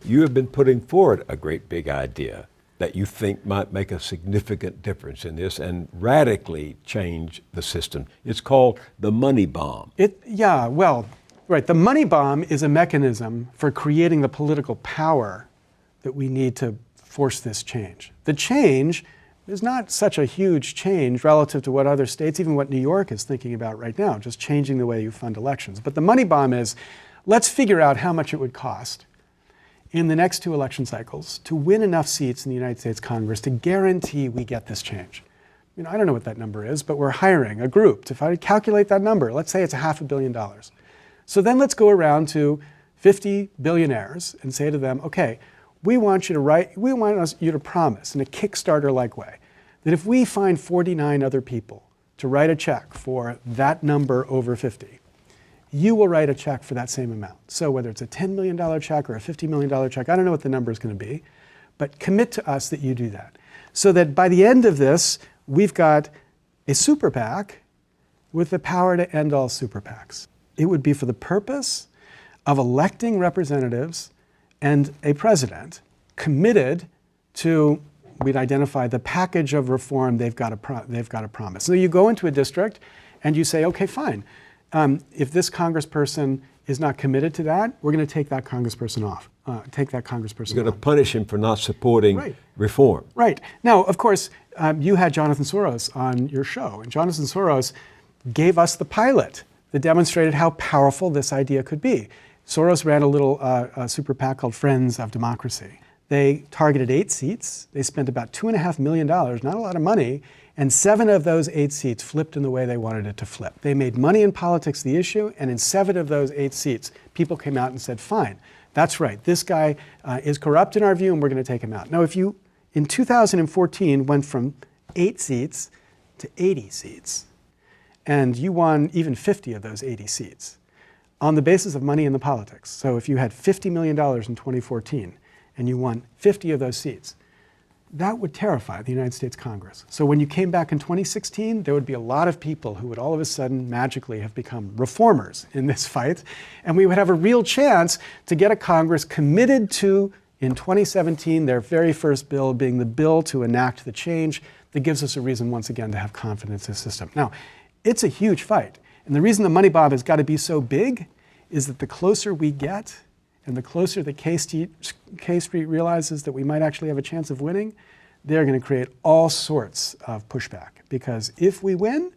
you have been putting forward a great big idea that you think might make a significant difference in this and radically change the system. It's called the money bomb. Right. The money bomb is a mechanism for creating the political power that we need to force this change. The change is not such a huge change relative to what other states, even what New York is thinking about right now, just changing the way you fund elections. But the money bomb is, let's figure out how much it would cost in the next 2 election cycles to win enough seats in the United States Congress to guarantee we get this change. I don't know what that number is, but we're hiring a group to calculate that number. Let's say it's $500 million. So then let's go around to 50 billionaires and say to them, okay, we want you to promise in a Kickstarter-like way that if we find 49 other people to write a check for that number over 50, you will write a check for that same amount. So whether it's a $10 million check or a $50 million check, I don't know what the number is going to be, but commit to us that you do that. So that by the end of this, we've got a Super-PAC with the power to end all Super-PACs. It would be for the purpose of electing representatives and a president committed to, we'd identify the package of reform they've got to promise. So you go into a district and you say, okay, fine. If this congressperson is not committed to that, we're going to take that congressperson off. You're going to punish him for not supporting reform. Right. Now, of course, you had Jonathan Soros on your show, and Jonathan Soros gave us the pilot that demonstrated how powerful this idea could be. Soros ran a little Super-PAC called Friends of Democracy. They targeted 8 seats. They spent about $2.5 million, not a lot of money, and 7 of those 8 seats flipped in the way they wanted it to flip. They made money in politics the issue, and in 7 of those 8 seats, people came out and said, fine, that's right, this guy is corrupt in our view, and we're going to take him out. Now, if you, in 2014, went from 8 seats to 80 seats, and you won even 50 of those 80 seats on the basis of money in the politics. So if you had $50 million in 2014 and you won 50 of those seats, that would terrify the United States Congress. So when you came back in 2016, there would be a lot of people who would all of a sudden magically have become reformers in this fight, and we would have a real chance to get a Congress committed to, in 2017, their very first bill being the bill to enact the change that gives us a reason once again to have confidence in the system. Now, it's a huge fight. And the reason the money bomb has got to be so big is that the closer we get and the closer the K Street realizes that we might actually have a chance of winning, they're going to create all sorts of pushback. Because if we win,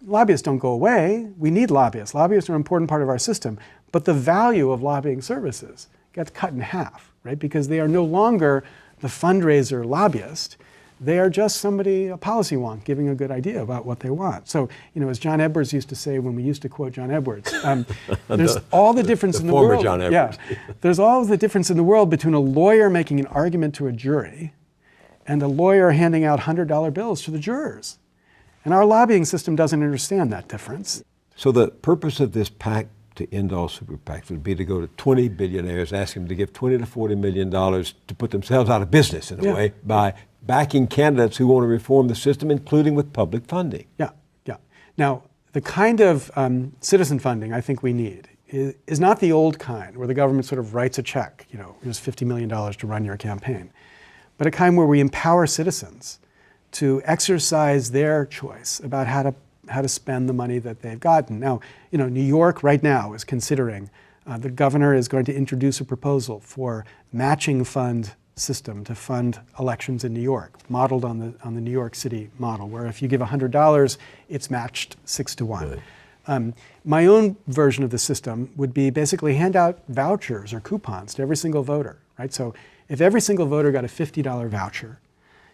lobbyists don't go away. We need lobbyists. Lobbyists are an important part of our system. But the value of lobbying services gets cut in half, right? Because they are no longer the fundraiser lobbyist. They are just somebody, a policy wonk, giving a good idea about what they want. So, as John Edwards used to say when we used to quote John Edwards, there's all the difference in the world. John Edwards. Yeah, there's all the difference in the world between a lawyer making an argument to a jury and a lawyer handing out $100 bills to the jurors. And our lobbying system doesn't understand that difference. So the purpose of this PAC to end all super PACs would be to go to 20 billionaires, ask them to give $20 to $40 million to put themselves out of business in a way by backing candidates who want to reform the system, including with public funding. Yeah. Now, the kind of citizen funding I think we need is not the old kind where the government sort of writes a check, here's $50 million to run your campaign, but a kind where we empower citizens to exercise their choice about how to spend the money that they've gotten. Now, New York right now is considering, the governor is going to introduce a proposal for matching fund system to fund elections in New York, modeled on the New York City model, where if you give $100, it's matched 6 to 1. Right. My own version of the system would be basically hand out vouchers or coupons to every single voter, right? So if every single voter got a $50 voucher,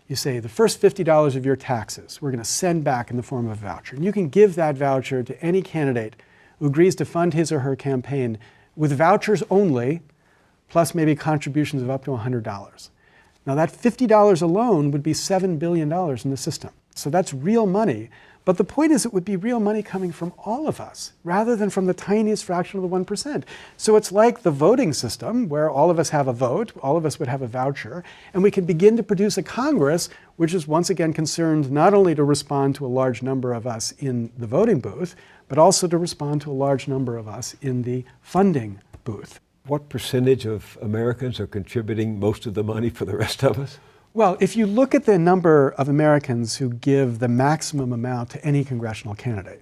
you say the first $50 of your taxes we're going to send back in the form of a voucher. And you can give that voucher to any candidate who agrees to fund his or her campaign with vouchers only, plus maybe contributions of up to $100. Now that $50 alone would be $7 billion in the system. So that's real money. But the point is it would be real money coming from all of us, rather than from the tiniest fraction of the 1%. So it's like the voting system, where all of us have a vote, all of us would have a voucher, and we can begin to produce a Congress which is once again concerned not only to respond to a large number of us in the voting booth, but also to respond to a large number of us in the funding booth. What percentage of Americans are contributing most of the money for the rest of us? Well, if you look at the number of Americans who give the maximum amount to any congressional candidate,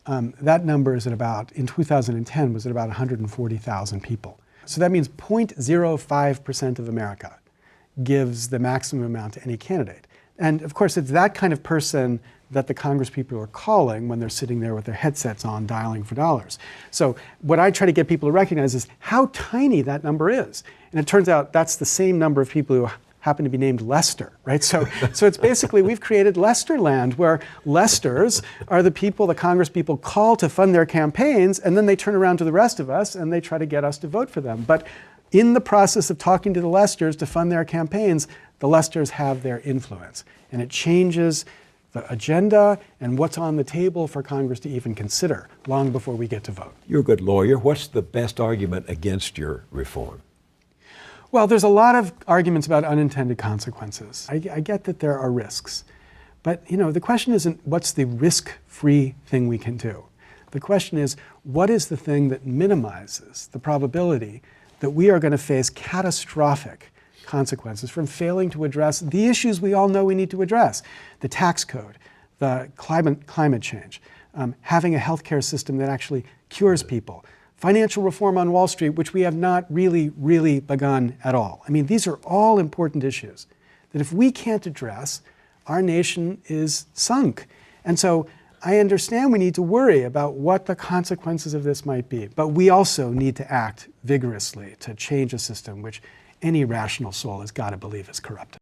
that number is at about, in 2010, was at about 140,000 people. So that means 0.05% of America gives the maximum amount to any candidate. And of course, it's that kind of person that the Congress people are calling when they're sitting there with their headsets on dialing for dollars. So what I try to get people to recognize is how tiny that number is. And it turns out that's the same number of people who happen to be named Lester, right? So it's basically, we've created Lesterland, where Lesters are the people the Congress people call to fund their campaigns, and then they turn around to the rest of us and they try to get us to vote for them. But in the process of talking to the Lesters to fund their campaigns, the Lesters have their influence. And it changes the agenda and what's on the table for Congress to even consider long before we get to vote. You're a good lawyer. What's the best argument against your reform? Well, there's a lot of arguments about unintended consequences. I get that there are risks. But the question isn't what's the risk-free thing we can do. The question is, what is the thing that minimizes the probability that we are going to face catastrophic consequences from failing to address the issues we all know we need to address? The tax code, the climate change, having a healthcare system that actually cures people, financial reform on Wall Street, which we have not really begun at all. I mean, these are all important issues that if we can't address, our nation is sunk. And so I understand we need to worry about what the consequences of this might be, but we also need to act vigorously to change a system which any rational soul has got to believe is corrupted.